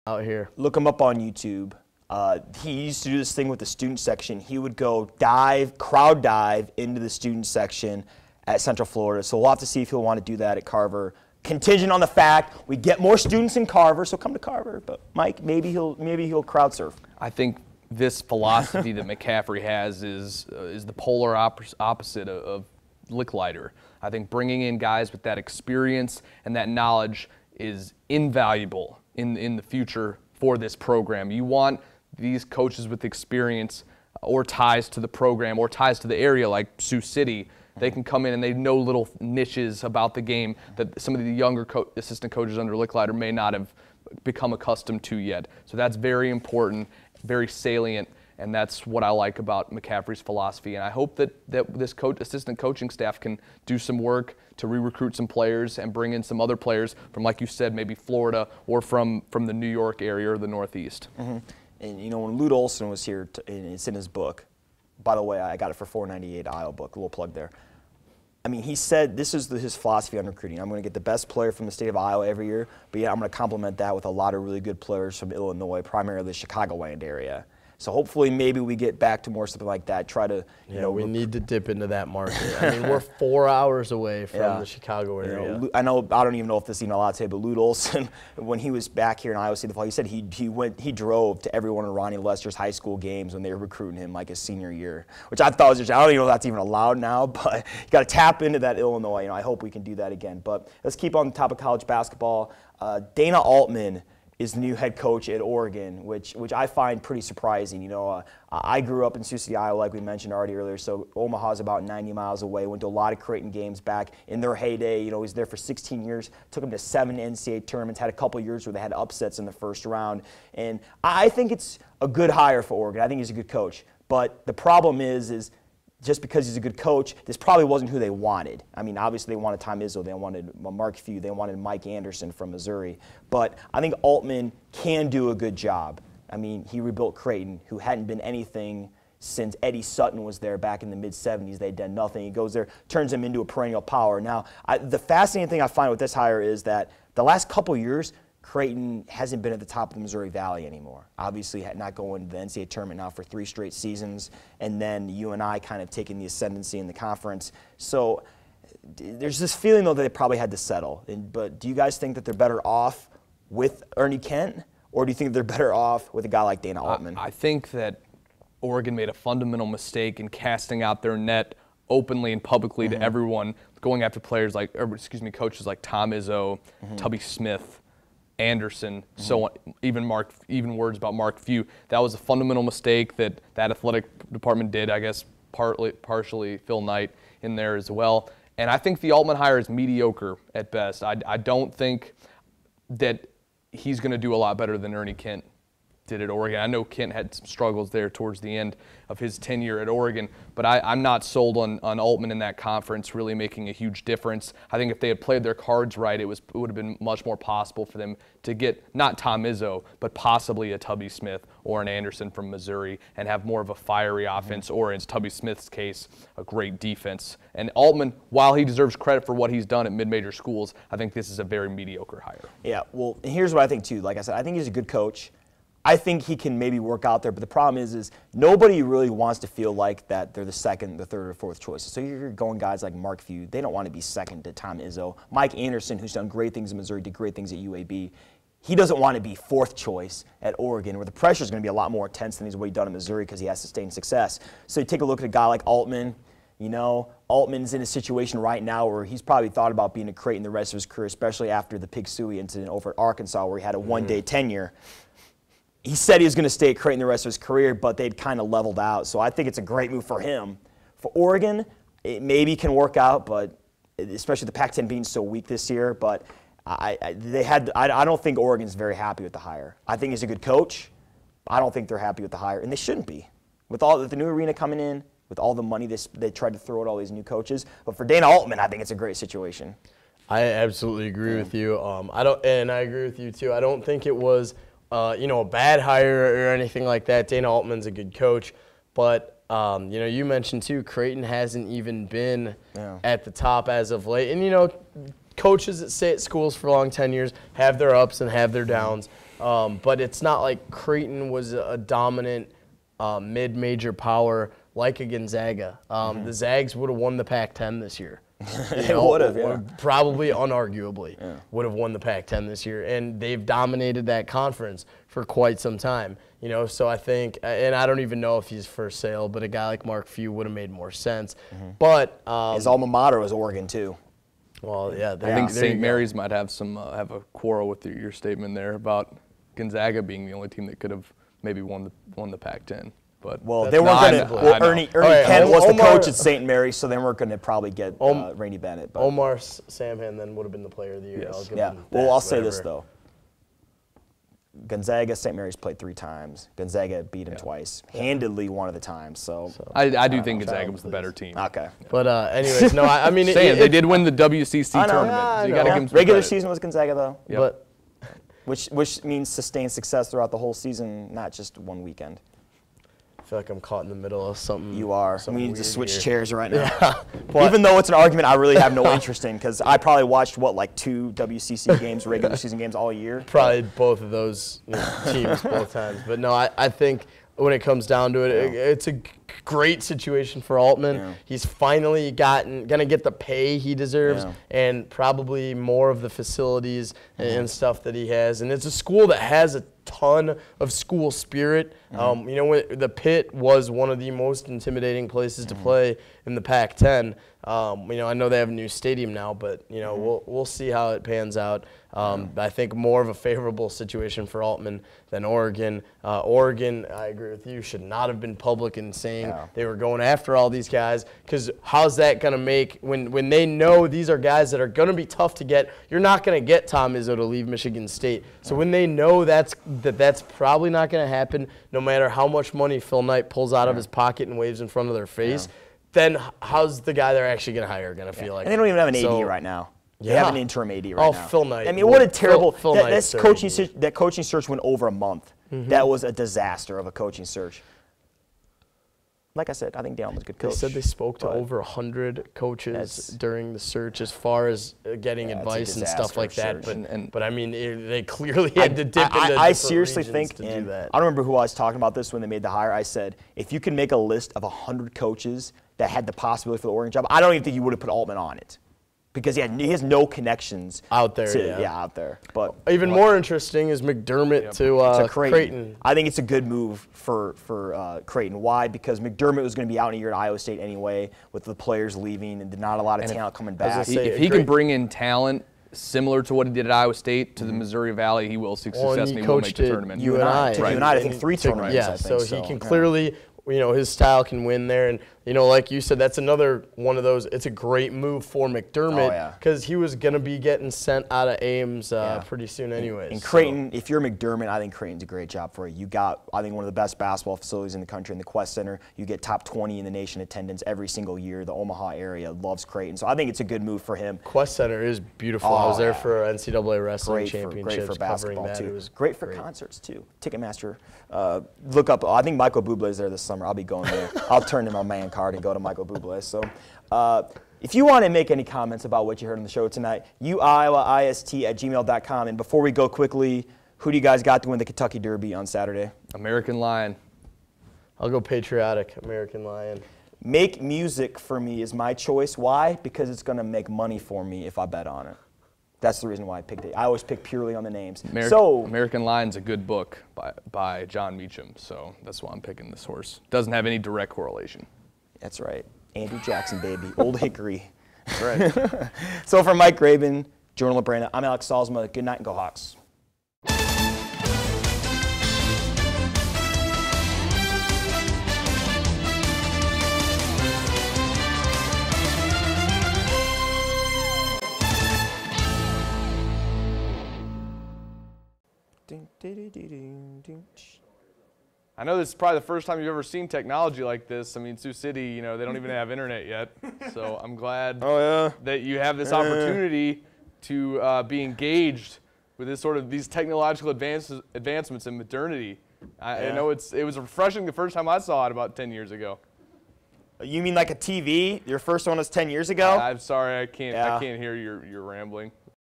out here. Look him up on YouTube. He used to do this thing with the student section. He would go crowd dive into the student section at Central Florida. So we'll have to see if he'll want to do that at Carver. Contingent on the fact we get more students in Carver, so come to Carver. But Mike, maybe he'll crowd surf. I think this philosophy that McCaffrey has is the polar opposite of Licklider. I think bringing in guys with that experience and that knowledge is invaluable in the future for this program. You want these coaches with experience or ties to the program or ties to the area like Sioux City. They can come in and they know little niches about the game that some of the younger assistant coaches under Licklider may not have become accustomed to yet. So that's very important, very salient, and that's what I like about McCaffrey's philosophy. And I hope that this assistant coaching staff can do some work to re-recruit some players and bring in some other players from, like you said, maybe Florida or from the New York area or the Northeast. Mm-hmm. And, you know, when Lute Olson was here, and it's in his book. By the way, I got it for $4.98, Iowa book, a little plug there. I mean, he said this is his philosophy on recruiting. I'm going to get the best player from the state of Iowa every year, but yeah, I'm going to complement that with a lot of really good players from Illinois, primarily the Chicagoland area. So hopefully maybe we get back to more something like that, try to, you know. We need to dip into that market. I mean, we're 4 hours away from the Chicago area. I don't even know if this is even allowed to say, but Lute Olson, when he was back here in Iowa State, he said he drove to every one of Ronnie Lester's high school games when they were recruiting him like his senior year, which I thought was just, I don't even know if that's even allowed now, but you got to tap into that Illinois. You know, I hope we can do that again. But let's keep on the top of college basketball. Dana Altman is the new head coach at Oregon, which I find pretty surprising. You know, I grew up in Sioux City, Iowa, like we mentioned already earlier, so Omaha's about 90 miles away. Went to a lot of Creighton games back in their heyday. You know, he was there for 16 years, took them to 7 NCAA tournaments, had a couple years where they had upsets in the first round. And I think it's a good hire for Oregon. I think he's a good coach. But the problem is just because he's a good coach, this probably wasn't who they wanted. I mean, obviously they wanted Tom Izzo, they wanted Mark Few, they wanted Mike Anderson from Missouri. But I think Altman can do a good job. I mean, he rebuilt Creighton, who hadn't been anything since Eddie Sutton was there back in the mid-'70s. They'd done nothing. He goes there, turns them into a perennial power. Now, the fascinating thing I find with this hire is that the last couple years, Creighton hasn't been at the top of the Missouri Valley anymore. Obviously, not going to the NCAA tournament now for 3 straight seasons, and then UNI kind of taking the ascendancy in the conference. So there's this feeling, though, that they probably had to settle. But do you guys think that they're better off with Ernie Kent, or do you think they're better off with a guy like Dana Altman? I think that Oregon made a fundamental mistake in casting out their net openly and publicly to everyone, going after players like, coaches like Tom Izzo, Tubby Smith, Anderson, so on, even words about Mark Few. That was a fundamental mistake that athletic department did. I guess partially Phil Knight in there as well. And I think the Altman hire is mediocre at best. I don't think that he's going to do a lot better than Ernie Kent did at Oregon. I know Kent had some struggles there towards the end of his tenure at Oregon, but I'm not sold on Altman in that conference really making a huge difference. I think if they had played their cards right, it would have been much more possible for them to get not Tom Izzo, but possibly a Tubby Smith or an Anderson from Missouri and have more of a fiery offense, or in Tubby Smith's case, a great defense. And Altman, while he deserves credit for what he's done at mid-major schools, I think this is a very mediocre hire. Yeah, well, here's what I think too. Like I said, I think he's a good coach. I think he can maybe work out there, but the problem is nobody really wants to feel like that they're the second, the third, or fourth choices. So you're going guys like Mark Few. They don't want to be second to Tom Izzo. Mike Anderson, who's done great things in Missouri, did great things at UAB. He doesn't want to be fourth choice at Oregon, where the pressure is going to be a lot more intense than he's what he's done in Missouri because he has sustained success. So you take a look at a guy like Altman. You know, Altman's in a situation right now where he's probably thought about being a Creighton the rest of his career, especially after the Pig Sooie incident over at Arkansas, where he had a one-day tenure. He said he was going to stay at Creighton the rest of his career, but they'd kind of leveled out. So I think it's a great move for him. For Oregon, it maybe can work out, but especially the Pac-10 being so weak this year. But I don't think Oregon's very happy with the hire. I think he's a good coach. I don't think they're happy with the hire, and they shouldn't be. With the new arena coming in, with all the money they tried to throw at all these new coaches. But for Dana Altman, I think it's a great situation. I absolutely agree with you. And I agree with you too. I don't think it was a bad hire or anything like that. Dana Altman's a good coach, but you mentioned too, Creighton hasn't even been at the top as of late. And coaches that stay at schools for long tenures have their ups and have their downs. But it's not like Creighton was a dominant mid-major power like a Gonzaga. The Zags would have won the Pac-10 this year. They would have, yeah. Probably, unarguably, would have won the Pac-10 this year, and they've dominated that conference for quite some time. So I think, and I don't even know if he's for sale, but a guy like Mark Few would have made more sense. But his alma mater was Oregon too. Well, yeah, I think St. Mary's might have have a quarrel with your statement there about Gonzaga being the only team that could have maybe won the Pac-10. But they weren't going to. Ernie Kent was the coach at St. Mary's, so they weren't going to probably get Rainey Bennett. But. Omar Samhan then would have been the player of the year. Yes. Well, I'll say this though. Gonzaga, St. Mary's played 3 times. Gonzaga beat him twice, handedly one of the times. So I do think Gonzaga was the better team. Okay. But anyways, no, I mean they did win the WCC tournament. So you got to give them some regular credit. season was Gonzaga though. Yep. But which means sustained success throughout the whole season, not just one weekend. I feel like I'm caught in the middle of something. You are. We need to switch chairs right now. Yeah. Even though it's an argument I really have no interest in, because I probably watched, like 2 WCC games, regular season games all year. Probably both of those teams both times. But no, I think when it comes down to it, it's a great situation for Altman. Yeah. He's finally gonna get the pay he deserves and probably more of the facilities and stuff that he has. And it's a school that has a ton of school spirit. The Pit was one of the most intimidating places to play in the Pac-10. I know they have a new stadium now, but we'll see how it pans out. I think more of a favorable situation for Altman than Oregon. Oregon, I agree with you, should not have been public in saying they were going after all these guys, because how's that going to make, when they know these are guys that are going to be tough to get, you're not going to get Tom Izzo to leave Michigan State. So when they know that's probably not going to happen, no matter how much money Phil Knight pulls out of his pocket and waves in front of their face, then how's the guy they're actually going to hire going to feel like? And they don't even have an AD right now. They have an interim AD right now. Phil Knight. I mean, what a terrible that coaching search went over a month. That was a disaster of a coaching search. Like I said, I think Dalen was a good coach. They said they spoke to over 100 coaches during the search as far as getting advice and stuff like that. But I mean, they clearly had to dip into I seriously think, to do that. I don't remember who I was talking about this when they made the hire. I said, if you can make a list of 100 coaches that had the possibility for the Oregon job, I don't even think you would have put Altman on it. Because he has no connections out there. Out there. But even more interesting is McDermott to Creighton. I think it's a good move for Creighton. Why? Because McDermott was going to be out in a year at Iowa State anyway, with the players leaving and not a lot of talent coming back. If he can bring in talent similar to what he did at Iowa State to the Missouri Valley, he will see success and he will make the tournament. UNI, I think 3 tournaments. Yeah, so he can clearly. His style can win there. And, like you said, that's another one of those. It's a great move for McDermott because he was going to be getting sent out of Ames pretty soon anyways. And Creighton, if you're McDermott, I think Creighton's a great job for you. You got, I think, one of the best basketball facilities in the country in the Quest Center. You get top 20 in the nation attendance every single year. The Omaha area loves Creighton. So I think it's a good move for him. Quest Center is beautiful. I was there for NCAA Wrestling Championships. Great for basketball, too. It was great for concerts, too. Ticketmaster. Look up, I think Michael Bublé is there this summer. I'll be going there. I'll turn in my man card and go to Michael Bublé. So if you want to make any comments about what you heard on the show tonight, uiowaist@gmail.com. And before we go quickly, who do you guys got to win the Kentucky Derby on Saturday? American Lion. I'll go patriotic, American Lion. Make music for me is my choice. Why? Because it's going to make money for me if I bet on it. That's the reason why I picked it. I always pick purely on the names. American Lion's a good book by John Meacham, so that's why I'm picking this horse. Doesn't have any direct correlation. That's right. Andrew Jackson, baby. Old Hickory. That's right. So for Mike Graben, Jordan LaBrana, I'm Alex Salzma. Good night and go Hawks. I know this is probably the first time you've ever seen technology like this. I mean, Sioux City, they don't even have internet yet. So I'm glad that you have this opportunity to be engaged with these technological advancements in modernity. I know it was refreshing the first time I saw it about 10 years ago. You mean like a TV? Your first one was 10 years ago? I'm sorry, I can't hear your rambling.